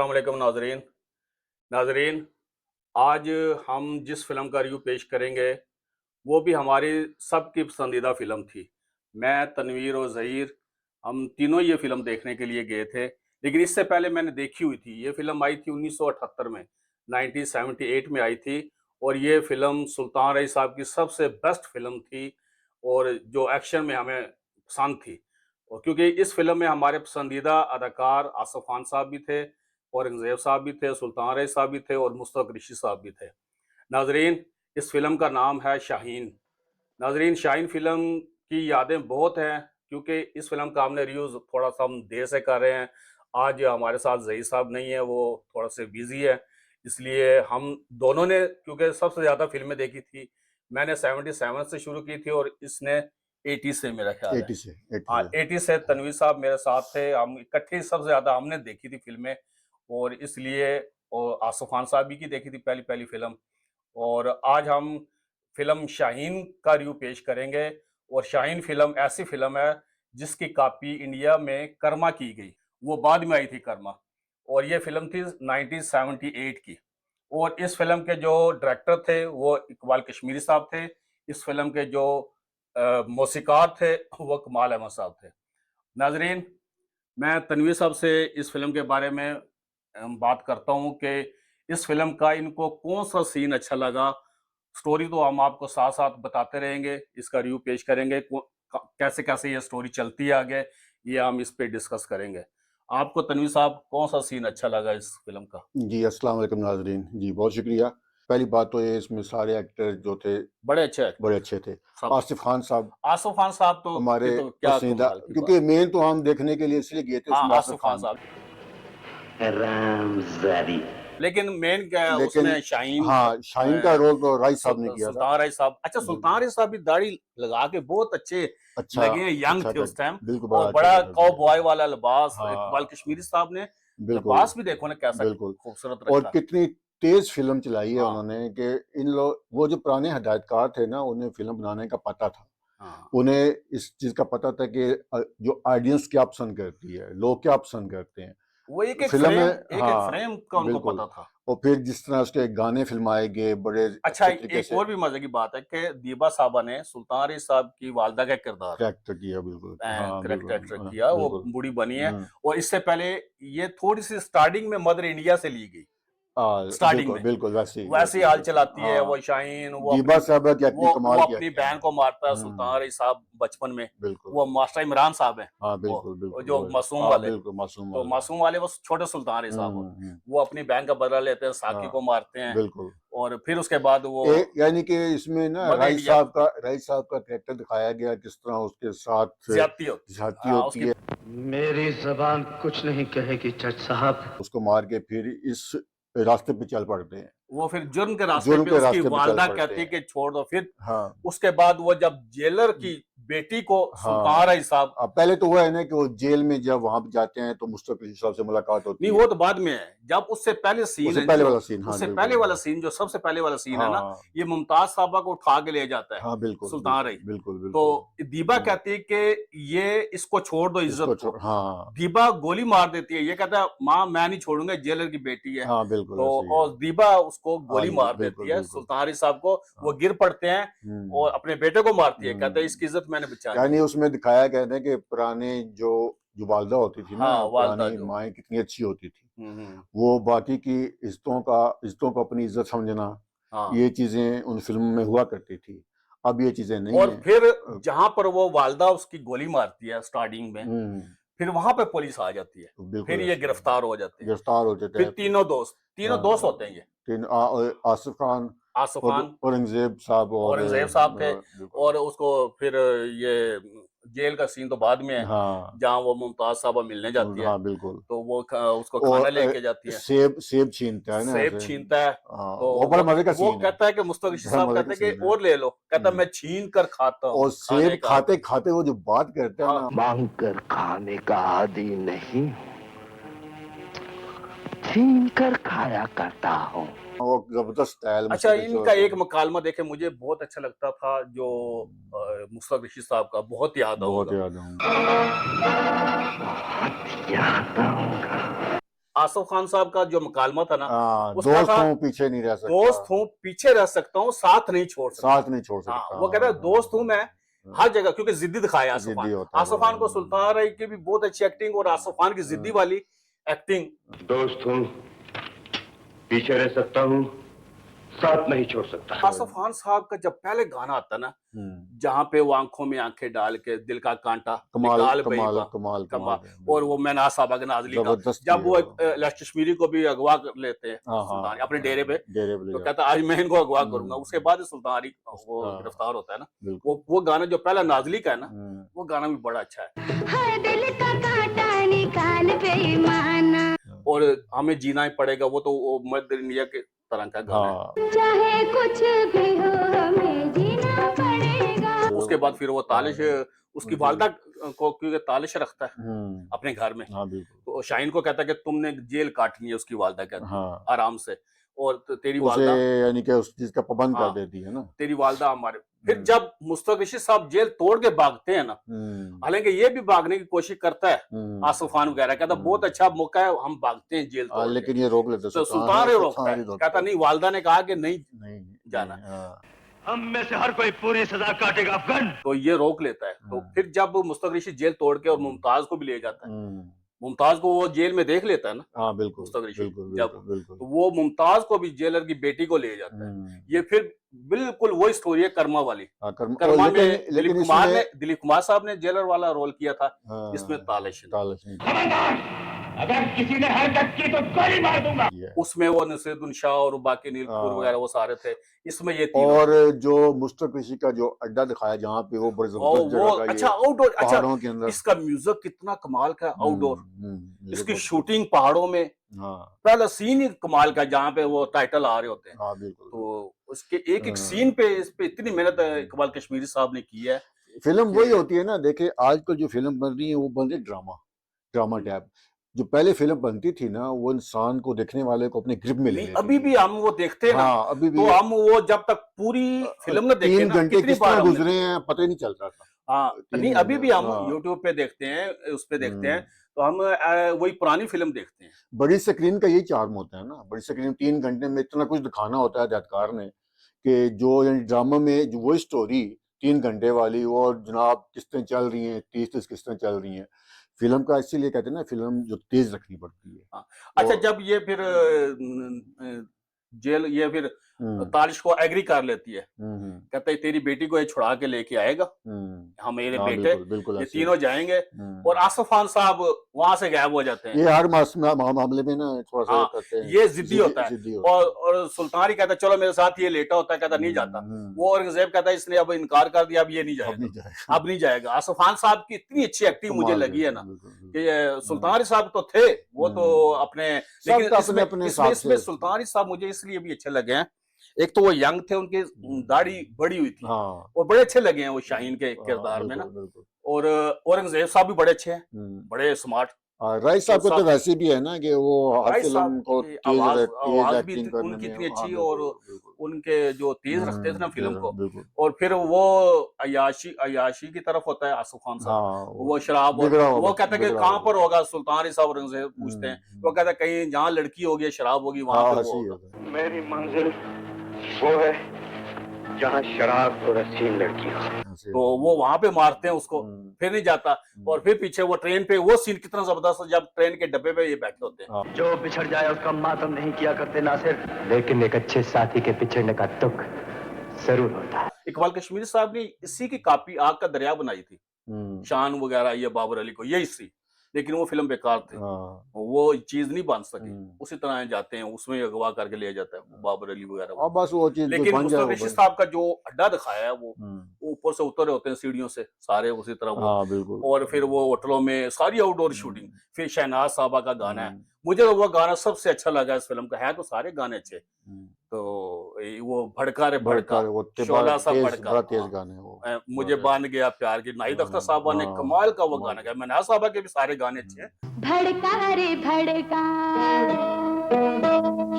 अस्सलामुअलैकुम नाजरीन। नाजरीन, आज हम जिस फ़िल्म का रिव्यू पेश करेंगे वो भी हमारी सबकी पसंदीदा फ़िल्म थी। मैं, तनवीर और ज़हीर, हम तीनों ये फ़िल्म देखने के लिए गए थे। लेकिन इससे पहले मैंने देखी हुई थी। ये फ़िल्म आई थी 1978 में, 1978 में आई थी। और ये फ़िल्म सुल्तान रही साहब की सबसे बेस्ट फ़िल्म थी और जो एक्शन में हमें पसंद थी। और क्योंकि इस फ़िल्म में हमारे पसंदीदा अदाकार आसिफ़ खान साहब भी थे, औरंगज़ेब साहब भी थे, सुल्तान रही साहब भी थे और मुश्ताक ऋषि साहब भी थे। नाज़रीन, इस फ़िल्म का नाम है शाहीन। नाज़रीन, शाहीन फ़िल्म की यादें बहुत हैं क्योंकि इस फ़िल्म का हमने रिव्यूज़ थोड़ा-सा हम देर से कर रहे हैं। आज हमारे साथ ज़हीर साहब नहीं है, वो थोड़ा-से बिज़ी है, इसलिए हम दोनों ने क्योंकि सबसे ज़्यादा फ़िल्में देखी थी। मैंने 77 से शुरू की थी और इसने 80 से मेरा ख़्याल है। 80 से 80 हाँ, से 80 से तनवीर साहब मेरे साथ थे, हम इकट्ठे ही सबसे ज़्यादा हमने देखी थी फ़िल्में और इसलिए और आसिफ़ खान साहब भी की देखी थी पहली-पहली फ़िल्म। और आज हम फ़िल्म शाहीन का रिव्यू पेश करेंगे और शाहीन फ़िल्म ऐसी फ़िल्म है जिसकी कॉपी इंडिया में कर्मा की गई। वो बाद में आई थी कर्मा और ये फ़िल्म थी 1978 की। और इस फ़िल्म के जो डायरेक्टर थे वो इकबाल कश्मीरी साहब थे। इस फ़िल्म के जो मौसीक़ार थे वो कमाल अहमद साहब थे। नाज़रीन, मैं तनवीर साहब से इस फ़िल्म के बारे में बात करता हूँ कि इस फ़िल्म का इनको कौन-सा सीन अच्छा लगा। स्टोरी तो हम आपको साथ-साथ बताते रहेंगे, इसका रिव्यू पेश करेंगे, को क कैसे-कैसे ये स्टोरी चलती है आगे, ये हम इस पे डिस्कस करेंगे। आपको तनवीर साहब कौन-सा सीन अच्छा लगा इस फ़िल्म का? जी, अस्सलाम वालेकुम नाज़रीन। जी, बहुत शुक्रिया। पहली बात तो ये इसमें सारे एक्टर जो थे, बड़े अच्छे एक्टर बड़े थे, अच्छे थे। सब। आसिफ़ खान साहब आसिफ़ खान साहब तो हमारे की तो क्या पसंदीदा, कमाल की बात। क्योंकि मेन तो हम देखने के लिए इसलिए गए थे, हाँ, उसमें आसिफ़ आसिफ़ खान खान साहब। थे। हरामजादी। लेकिन मेन क्या है लेकिन उसमें शाहीन हाँ, शाहीन का रोल तो राइस साहब ने किया था। सुल्तान राय साहब। अच्छा, बिल्कुल, सुल्तान राय साहब भी दाढ़ी लगा के बहुत अच्छे अच्छा लगे हैं, यंग अच्छा थे कर उस टाइम। बिल्कुल, बड़ा और अच्छा बड़ा कर दिया। कॉबॉय वाला लिबास इकबाल हाँ, कश्मीरी साहब ने, बिल्कुल, लिबास भी देखो ना कैसा बिल्कुल। खूबसूरत और रखा। कितनी तेज़ फ़िल्म चलाई है हाँ, उन्होंने कि इन लोग वो जो पुराने हिदायतकार थे ना, उन्हें फ़िल्म बनाने का पता था। हाँ। उन्हें इस चीज़ का पता था कि जो ऑडियंस क्या पसंद करती है, लोग क्या पसंद करते हैं। वो एक-एक फ़िल्म फ्रेम में एक-एक हाँ, फ्रेम का उनको बिल्कुल। पता था। और फिर जिस तरह उसके गाने फ़िल्माए गए, बड़े अच्छा, अच्छे तरीके एक से और भी मज़े की बात है कि दीबा साहबा ने सुल्तान राय साहब की वालिदा का किरदार करैक्टर किया बिल्कुल। हाँ, करेक्ट बिल्कुल एक्टर किया, वो बिल्कुल। बूढ़ी बनी है। हुँ। और इससे पहले ये थोड़ी-सी स्टार्टिंग में मदर इंडिया से ली गई, स्टार्टिंग बिल्कुल, में। बिल्कुल वैसे वैसे ही ही हाल बिल्कुल। चलाती है हाँ, वो शाहीन, दीबा साहबा की एक्टिंग वो कमाल की अपनी एक्टिंग बहन है। को मारता है सुल्तान हुँ, रही साहब बचपन में। बिल्कुल। वो मास्टर इमरान साहब हैं, हाँ, वो बिल्कुल, बिल्कुल जो वो मासूम हाँ, वाले। बिल्कुल मासूम तो वाला। मासूम वाले वो छोटे सुल्तान रही साहब, हुँ, हुँ। वो अपनी बहन का बदला लेते हैं, साकी हाँ, को मारते हैं बिल्कुल। और फिर उसके बाद वो यानी कि इसमें ना मदर इंडिया राइस साहब का कैरेक्टर दिखाया गया, किस तरह उसके साथ ज़्यादती होती है। ज़्यादती हाँ, होती उसकी है। मेरी जबान कुछ नहीं कहेगी जज साहब। उसको मार के फिर इस रास्ते पे चल पड़ते हैं, वो फिर जुर्म के रास्ते जुर्म पे के उसकी रास्ते पे चल वालिदा पड़ते कहती है हैं। कि छोड़ दो। फिर हाँ, उसके बाद वो जब जेलर की बेटी को हाँ। सुल्तान रही साहब। पहले तो वो है ना कि वो जेल में जब वहाँ पे जाते हैं तो मुस्तफ़ा क़ुरैशी साहब से मुलाकात नहीं, होती है। वो तो बाद में है। जब उससे पहले सीन उससे है पहले जो वाला सीन, हाँ, उससे पहले बिल्कुल। वाला सीन जो सबसे पहले वाला सीन है ना, हाँ, ये मुमताज साहबा को उठा के ले जाता है हाँ, बिल्कुल, सुल्तान बिल्कुल, रही। बिल्कुल, बिल्कुल। तो दीबा हुँ, कहती है कि ये इसको छोड़ दो इसको इज्जत को। हाँ, दीबा गोली मार देती है, ये कहता है माँ मैं नहीं छोड़ूंगा, जेलर की बेटी है। हाँ, बिल्कुल तो ऐसे ही है। और दीबा उसको हाँ गोली जी, मार देती बिल्कुल, है बिल्कुल। सुल्तान रही साहब को। वो हाँ। गिर पड़ते हैं हुँ, और अपने बेटे को मारती है, कहता है हुँ। इसकी इज्जत मैंने बचानी यानी है। उसमें दिखाया गया था कि पुराने जो जो वालिदा होती थी ना, हाँ, वालिदा पुरानी जो। माएँ कितनी अच्छी होती थी। हम्म। वो बाकी की इज़्ज़तों को अपनी इज़्ज़त समझना, हाँ। ये चीज़ें उन फ़िल्मों में हुआ करती थी। अब ये चीज़ें नहीं और हैं। फिर जहां पर वो वालिदा उसकी गोली मारती है स्टार्टिंग में, हुँ, फिर वहां पे पुलिस आ जाती है। फिर बिल्कुल ये ऐसे ही है। गिरफ्तार हो जाते हैं। गिरफ्तार हो जाते फिर हैं फिर। तीनों दोस्त होते हैं ये। आसिफ़ खान, आसिफ खान, औरंगज़ेब साहब और औरंगजेब साहब थे। बिल्कुल। और उसको फिर ये जेल का सीन तो बाद में है, हाँ, जहां वो मुमताज साहबा मिलने जाती है। हाँ, बिल्कुल। तो वो उसको और खाना लेके जाती है, सेब छीनता है ना सेब ऐसे। छीनता है। तो वो बड़ा मज़े का वो सीन है। कहता है कि मुस्तफा ऋषि बड़ा साहब मज़े का कहते हैं कि सीन है। और ले लो, कहता है हुँ। मैं छीन कर खाता हूँ और खाने सेब का आदि। खाते-खाते वो जो बात करता है हाँ। ना, मांग कर खाने का आदि नहीं, छीन कर खाया करता हूँ। वो ज़बरदस्त स्टाइल अच्छा, मुस्तफ़ा इनका क़ुरैशी एक मकालमा देखे मुझे बहुत अच्छा लगता था जो मुस्तफा ऋषि साहब का, बहुत याद बहुत आऊंगा। याद है। बहुत याद आऊंगा। आसिफ खान साहब का जो मुकालमा था ना, हाँ, उसका दोस्त था, हूँ पीछे नहीं रह सकता, दोस्त हूँ पीछे रह सकता हूँ, साथ नहीं छोड़ सकता। साथ नहीं छोड़ सकता। हाँ, वो कहता है दोस्त हूँ मैं हर जगह, क्योंकि जिद्दी दिखाया आसिफ जिद्दी खान। होता है आसिफ खान को सुल्तान राय की भी बहुत अच्छी एक्टिंग और आसिफ खान की जिद्दी वाली एक्टिंग। दोस्त हूँ, पीछे रह सकता हूँ, साथ नहीं छोड़ सकता। आसिफ खान साहब का जब पहले गाना आता ना, जहाँ पे वो आंखों में आंखें डाल के दिल का कांटा कमाल निकाल कमाल बेईमान, कमाल कमाल। कमाल। और वो मैना साहबा के नाजली का, जबरदस्त जब वो किया। कश्मीरी को भी अगवा कर लेते हैं हाँ सुल्तान हाँ अपने डेरे पे, डेरे पे ले तो जाओ। कहता आज मैं इनको अगवा करूंगा। उसके बाद सुल्तान अली वो हाँ, गिरफ्तार होता है ना, बिल्कुल। वो गाना जो पहला नाजली का है ना, वो गाना भी बड़ा अच्छा है। हर दिल का कांटा निकाल बेईमाना, और हमें जीना ही पड़ेगा, वो तो वो मध्य इंडिया के तरह का गाना है। हाँ, चाहे कुछ भी हो हमें जीना पड़ेगा। उसके बाद फिर वो तालिश, उसकी वालदा को, क्योंकि तालिश रखता है अपने घर में, हाँ बिल्कुल। तो शाहीन को कहता है कि तुमने जेल काटनी है, उसकी वालदा कहती है हाँ, आराम से, और तेरी उसे वालदा, यानी कि उस चीज का पाबंद कर हाँ, देती है ना। तेरी वालदा हमारे। फिर जब मुस्तक रशीद साहब जेल तोड़ के भागते हैं ना, हालांकि ये भी भागने की कोशिश करता है आसिफ खान वगैरह, कहता बहुत अच्छा मौका है, हम भागते हैं जेल तोड़ के, लेकिन ये रोक लेते, तो सुल्तान रे रोकता है, कहता नहीं, वालदा ने कहा कि नहीं नहीं जाना। हाँ, हम में से हर कोई पूरी सजा काटेगा अफगान। तो ये रोक लेता है। तो फिर जब मुस्तक रशीद जेल तोड़ के और मुमताज को भी ले जाता है, मुमताज को वो जेल में देख लेता है ना, हाँ बिल्कुल मुस्तक रशीद बिल्कुल जब, बिल्कुल। तो वो मुमताज को भी जेलर की बेटी को ले जाता है। ये फिर बिल्कुल वही स्टोरी है कर्मा वाली। कर्मा में दिलीप कुमार साहब ने जेलर वाला रोल किया था, इसमें तालिश अगर किसी ने हरकत की तो गोली मार दूंगा। उसमें वो नसीरुद्दीन शाह और बाकी नील कपूर वगैरह वो सारे थे, इसमें ये तीनों। और जो मुस्तक ऋषि का जो अड्डा दिखाया जहाँ पे वो बड़ी जबरदस्त जगह का, अच्छा आउटडोर, अच्छा पहाड़ों के अंदर, इसका म्यूजिक कितना कमाल का, आउटडोर इसकी शूटिंग पहाड़ों में, पहला सीन ही कमाल का जहाँ पे वो टाइटल आ रहे होते हैं। हाँ बिल्कुल। तो उसके एक एक सीन पे, इस पे इतनी मेहनत इकबाल कश्मीरी साहब ने की है। फिल्म वही होती है ना, देखिए आजकल जो फिल्म बन रही है वो बन रही है ड्रामा टाइप। जो पहले फिल्म बनती थी ना, वो इंसान को, देखने वाले को अपने ग्रिप में ले लेती अभी भी हम वो देखते हैं ना, हाँ, अभी भी तो हम वो जब तक पूरी फिल्म न देखें 3 ना, घंटे कितनी किस बार तरह हमने गुजरे हैं पता ही नहीं चलता था। हाँ, 3 नहीं अभी भी हम हाँ। यूट्यूब पे देखते हैं, उस पे देखते हैं, तो हम वही पुरानी फिल्म देखते हैं। बड़ी स्क्रीन का यही चार्म होता है ना, बड़ी स्क्रीन 3 घंटे में इतना कुछ दिखाना होता है हदायतकार ने, कि जो यानी ड्रामा में जो वही स्टोरी 3 घंटे वाली, और जनाब किस्तें चल रही हैं, 30 किस्तें चल रही हैं। फिल्म का इसीलिए कहते हैं ना, फिल्म जो तेज रखनी पड़ती है। हाँ। अच्छा, जब ये फिर जेल, ये फिर तालिश को एग्री कर लेती है, कहता है तेरी बेटी को ये छुड़ा के लेके आएगा, हम मेरे बेटे, बिल्कुल ये तीनों जाएंगे, और आसिफ खान साहब वहां से गायब हो जाते हैं। ये हर मामले में ना थोड़ा सा करते हैं, ये जिद्दी होता है। और सुल्तान ही कहता है चलो मेरे साथ, ये लेटा होता है, कहता नहीं जाता। वो औरंगजेब कहता है इसने अब इनकार कर दिया, अब ये नहीं जाएगा, अब नहीं जाएगा। आसिफ खान साहब की इतनी अच्छी एक्टिंग मुझे लगी है ना, कि सुल्तान साहब तो थे, वो तो अपने, लेकिन इसमें सुल्तान साहब मुझे इसलिए भी अच्छे लगे हैं, एक तो वो यंग थे, उनकी दाढ़ी बड़ी हुई थी, और बड़े अच्छे लगे हैं वो शाहीन के किरदार में ना। और औरंगजेब साहब भी बड़े अच्छे हैं, बड़े स्मार्ट। राय साहब को तो वैसे भी है ना कि वो हर फिल्म को आवाज भी एक्टिंग करने उनकी में, इतनी अच्छी, हाँ, और उनके जो तेज रखते थे ना फिल्म को। बिल्कुल। और फिर वो अयाशी की तरफ होता है आसिफ खान साहब, वो शराब, वो कहता है कि कहाँ पर होगा, सुल्तान साहब औरंगजेब पूछते हैं, वो कहता है कहीं जहाँ लड़की होगी, शराब होगी, वहां पे वो होगा। मेरी मंजिल वो है जहाँ शराब और हसीन लड़की हो। तो वो वहां पे मारते हैं उसको, फिर नहीं जाता। और फिर पीछे वो ट्रेन पे, वो सीन कितना जबरदस्त है, जब ट्रेन के डब्बे पे ये बैठे होते हैं। जो बिछड़ जाए उसका मातम नहीं किया करते नासिर, लेकिन एक अच्छे साथी के बिछड़ने का दुख जरूर होता है। इकबाल कश्मीरी साहब ने इसी की कॉपी आग का दरिया बनाई थी, शान वगैरह, ये बाबर अली को, यही सी, लेकिन वो फिल्म बेकार थी, वो चीज नहीं बन सकी। उसी तरह जाते हैं, उसमें अगवा करके ले जाता है बाबर अली वगैरह, बस वो चीज। लेकिन मुस्तफा रशीद साहब का जो अड्डा दिखाया है, वो ऊपर से उतरे होते हैं सीढ़ियों से सारे, उसी तरह वो, और फिर वो होटलों में सारी आउटडोर शूटिंग। फिर शहनाज साहबा का गाना है, मुझे तो वो गाना सबसे अच्छा लगा इस फिल्म का, है तो सारे गाने अच्छे, तो वो भड़का रे भड़का, शोला सा भड़का, बड़ा तेज गाने वो, मुझे बांध गया प्यार की, नाहिद अख्तर साहबा ने कमाल का वो गाना गाया। मैंने साहबा के भी सारे गाने अच्छे हैं। भड़का रे भड़का,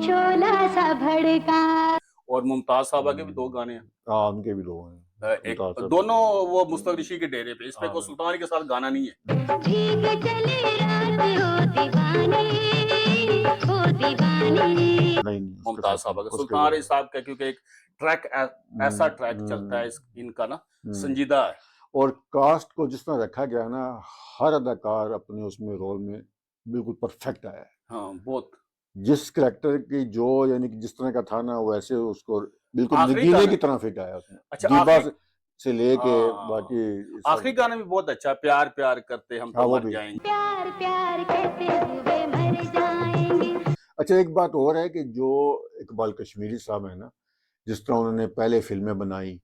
शोला सा भड़का। और मुमताज साहबा के भी 2 गाने हैं। उनके भी 2 हैं। एक दोनों वो मुस्तफा ऋषि के डेरे पे, इस पे कोई सुल्तान के साथ गाना नहीं है। भीग चली रात हो दीवानी, ओ दीवानी। नहीं उसके मुमताज साथ साहब का, उसके सुल्तान आली साहब का, क्योंकि एक ट्रैक ऐसा ट्रैक चलता है इनका ना, संजीदा है। और कास्ट को जिस तरह रखा गया ना, हर अदाकार अपने उसमें रोल में बिल्कुल परफेक्ट आया है। हाँ बहुत। जिस करैक्टर की जो यानी कि जिस तरह का था ना, वैसे उसको बिल्कुल आखिरी नगीने गाना, की तरह फिट आया उसमें। अच्छा दीपा आखिरी, से लेके हाँ बाकी आखिरी सब। गाना भी बहुत अच्छा है, प्यार प्यार करते हम हाँ तो वो मर भी। जाएंगे। प्यार प्यार कहते हुए मर जाएंगे। अच्छा एक बात और है कि जो इकबाल कश्मीरी साहब है ना, जिस तरह उन्होंने पहले फिल्में बनाई,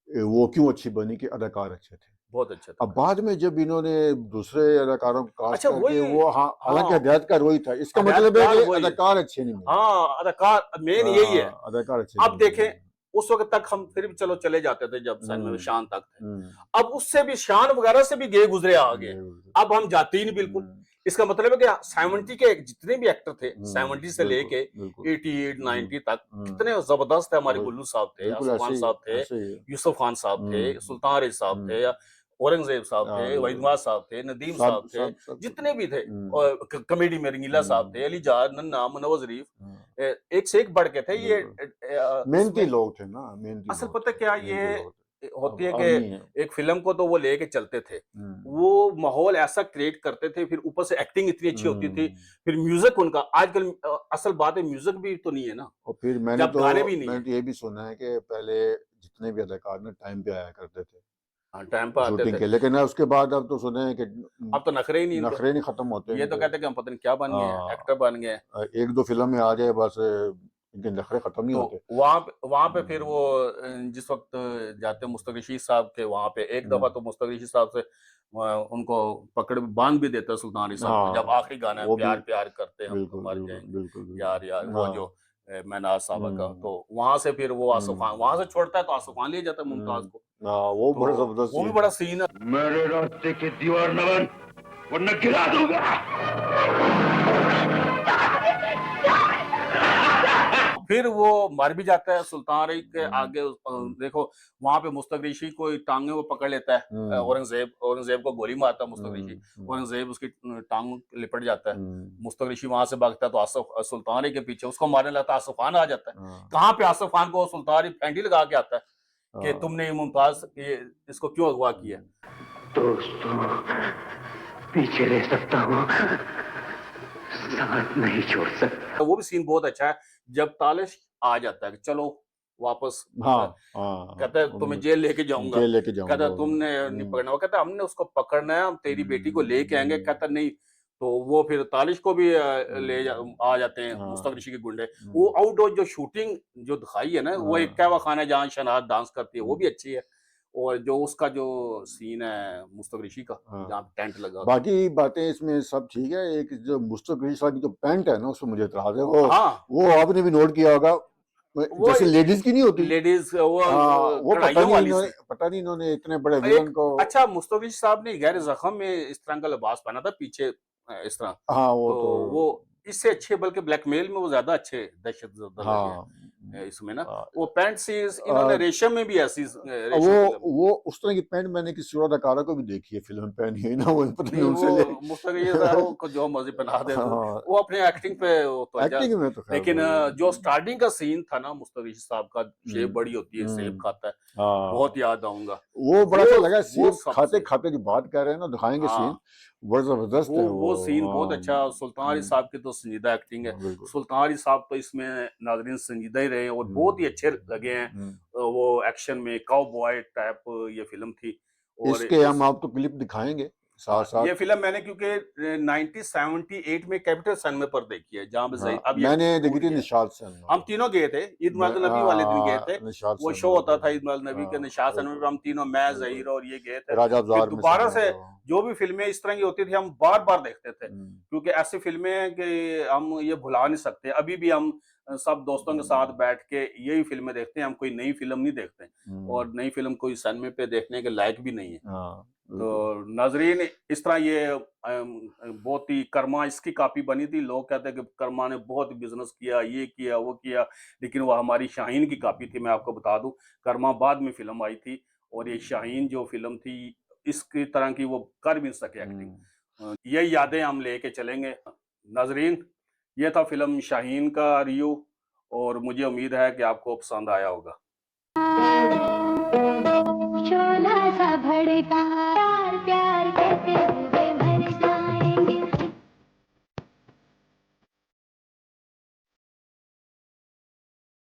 वो क्यों अच्छी बनी कि अदाकार अच्छे थे। बहुत अच्छा अब था। बाद में जब इन्होंने दूसरे अदाकारों को कास्ट अच्छा करके, वही, वो हाँ, हालांकि हाँ हिदायतकार वही था, इसका मतलब है हदायतकार कि वही है। अदाकार अच्छे नहीं मिले। हाँ अदाकार मेन यही है। अदाकार अच्छे नहीं अब मिले। देखें, उस वक्त तक हम फिर भी चलो चले जाते थे जब सैन में शान तक थे, हम्म, अब उससे भी शान वगैरह से भी गए गुजरे आगे, अब हम जाते ही नहीं बिल्कुल। हम्म, इसका मतलब है कि 70 के जितने भी एक्टर थे, 70 से बिल्कुल लेके बिल्कुल 88 90 तक हम्म, कितने जबरदस्त थे। हमारे वही, गुल्लू साहब थे, बिल्कुल आसफ ऐसे खान ही साहब थे, ऐसे ही है। यूसुफ खान साहब थे, सुल्तान रेज साहब थे, औरंगजेब साहब थे, वहीद नवाज साहब थे, नदीम सब साहब थे, सब सब जितने भी थे, हम्म, और कॉमेडी में रंगीला साहब थे, अली जहाज, नन्ना, मुनव्वर शरीफ, एक से एक बढ़ के थे ये। बिल्कुल मेहनती इसमें लोग थे ना, मेहनती असल लोग पता थे, क्या ये मेहनती लोग थे। होती है अब कि नहीं है। एक फिल्म को तो वो लेके चलते थे, वो माहौल ऐसा क्रिएट करते थे, फिर ऊपर से एक्टिंग इतनी अच्छी होती थी, फिर म्यूजिक उनका आजकल असल बात है म्यूजिक भी तो नहीं है ना, और फिर जब गाने भी नहीं है। मैंने तो ये भी सुना है कि पहले जितने भी अदाकार ना टाइम पे आया करते थे हाँ टाइम पर आते शूटिंग थे, के, लेकिन ना उसके बाद अब तो सुने हैं कि अब तो नखरे ही नहीं इनके। नखरे नहीं खत्म होते ये तो इनके। कहते हैं कि हम पता नहीं क्या बन गए हैं, एक्टर बन गए हैं। एक दो फिल्म में आ जाए बस, इनके नखरे खत्म नहीं तो होते। वहां पे फिर वो जिस वक्त जाते मुस्तक रशीद साहब थे वहां पे, एक दफा तो मुस्तक रशीद साहब से उनको पकड़ बांध भी देता है सुल्तान अली साहब को, जब हाँ आखिरी गाना है वो भी प्यार प्यार करते हम तो बिल्कुल मर बिल्कुल जाएंगे, बिल्कुल यार यार बिल्कुल वो हाँ। जो मैनाज साहब का, हम्म, तो वहां से फिर वो आसफ खान हम्म, वहां से छोड़ता है तो आसफ खान ले जाता है मुमताज को, हाँ वो तो बड़ा जबरदस्त वो भी सीन बड़ा है। सीन है। मेरे रास्ते की दीवार न बन, वरना गिरा दूंगा। फिर वो मर भी जाता है सुल्तान रही के आगे, देखो वहां पे मुस्तक ऋषि को टांगे वो पकड़ लेता है, औरंगजेब को गोली मारता है मुस्तक ऋषि, औरंगजेब उसकी टांग लिपट जाता है, मुस्तक ऋषि वहां से भागता है तो आसफ सुल्तान रही के पीछे उसको मारने लगता है, आसफ खान आ जाता है। कहाँ पे आसफ खान को सुल्तान रही फैंटी लगा के आता है कि तुमने ये मुमताज ये इसको क्यों अगवा किया। दोस्तों, पीछे रह सकता हूँ, साथ नहीं छोड़ सकता। तो वो भी सीन बहुत अच्छा है जब तालिश आ जाता है कि चलो वापस, हाँ हाँ कहता है तुम्हें जेल लेके जाऊंगा, जेल लेके कहता जाऊंगा। है तुमने नहीं पकड़ना, वो कहता है हमने उसको पकड़ना है, हम तेरी बेटी को लेके आएंगे, कहता नहीं, तो वो फिर तालिश को भी आ जाते हैं मुस्तक ऋषि के गुंडे। वो आउटडोर जो शूटिंग जो दिखाई है ना, वो एक कहवा खाना है जहाँ शहनाज डांस करती है, वो भी अच्छी है, और जो उसका जो सीन है मुस्तक ऋषि का जहाँ टेंट लगा होता है। बाकी बातें इसमें सब ठीक है, एक जो मुस्तक अली साहब की जो पैंट है ना, उसमें मुझे एतराज है। वो आपने भी नोट किया होगा, वो जैसे लेडीज की नहीं होती। लेडीज वो वो कढ़ाइयों वाली सी। पता नहीं इन्होंने इतने बड़े विलन एक को। अच्छा मुस्तफिज साहब ने गैर जख्म में इस तरह का लिबास पहना था पीछे, इस तरह, हाँ वो तो तो वो इससे अच्छे, बल्कि ब्लैकमेल में वो ज्यादा अच्छे दहशत गर्द लगे हाँ हैं इसमें ना। वो पैंट सी इन्होंने आ, रेशम में भी ऐसी वो रेशम की वो उस तरह की पैंट मैंने किसी और अदाकारा को भी देखी है फिल्म में पहनी है ना, वो पता नहीं नहीं, उनसे ले। वो मुस्तफिज साहब को जो मर्जी पहना दे तो हाँ वो अपने एक्टिंग पे वो तो एक्टिंग में तो खैर लेकिन वो जो स्टार्टिंग का सीन था ना, मुस्तफिज साहब का शेप बड़ी होती है, सेब हम्म, खाता है, बहुत हाँ याद आऊंगा वो बड़ा अच्छा लगा। वो सेब खाते सबसे, खाते जो बात कर रहे हैं ना, दिखाएंगे सीन, हाँ बड़ा जबरदस्त है वो वो। सीन बहुत अच्छा। हाँ सुल्तान अली साहब की तो संजीदा एक्टिंग है, बिल्कुल। सुल्तान अली साहब तो इसमें नाजरीन संजीदा ही रहे और बहुत ही अच्छे लगे हैं। वो एक्शन में काउबॉय टाइप ये फिल्म थी, और इसके हम आपको क्लिप दिखाएंगे साथ हाँ साथ। ये फिल्म मैंने क्योंकि 1978 में कैपिटल सिनेमा पर देखी है, जहाँ पे हाँ अब ये मैंने देखी टूट थी गया। निशात से हम तीनों गए थे, ईद मिलाद नबी वाले दिन गए थे, निशात वो से शो होता था ईद मिलाद नबी के निशात सिनेमा पे, बिल्कुल हम तीनों, मैं बिल्कुल जहीर और ये गए थे। राजा फिर बाजार में दोबारा सिनेमा से था। जो भी फिल्में इस तरह की होती थी हम बार बार देखते थे, क्योंकि ऐसी फिल्में हैं कि हम ये भुला नहीं सकते। अभी भी हम सब दोस्तों के साथ बैठ के यही फिल्में देखते हैं, हम कोई नई फिल्म नहीं देखते, और नई फिल्म कोई सिनेमा पे देखने के लायक भी नहीं है। हाँ तो बिल्कुल नाजरीन इस तरह ये बहुत ही कर्मा इसकी कॉपी बनी थी। लोग कहते हैं कि कर्मा ने बहुत बिजनेस किया, ये किया वो किया, लेकिन वो हमारी शाहीन की कॉपी थी। मैं आपको बता दूं, कर्मा बाद में फिल्म आई थी, और ये शाहीन जो फिल्म थी इसकी तरह की वो कर भी नहीं सके एक्टिंग। ये यादें हम लेके चलेंगे नाजरीन। ये था फ़िल्म शाहीन का रिव्यू और मुझे उम्मीद है कि आपको पसंद आया होगा। शोला सा भड़का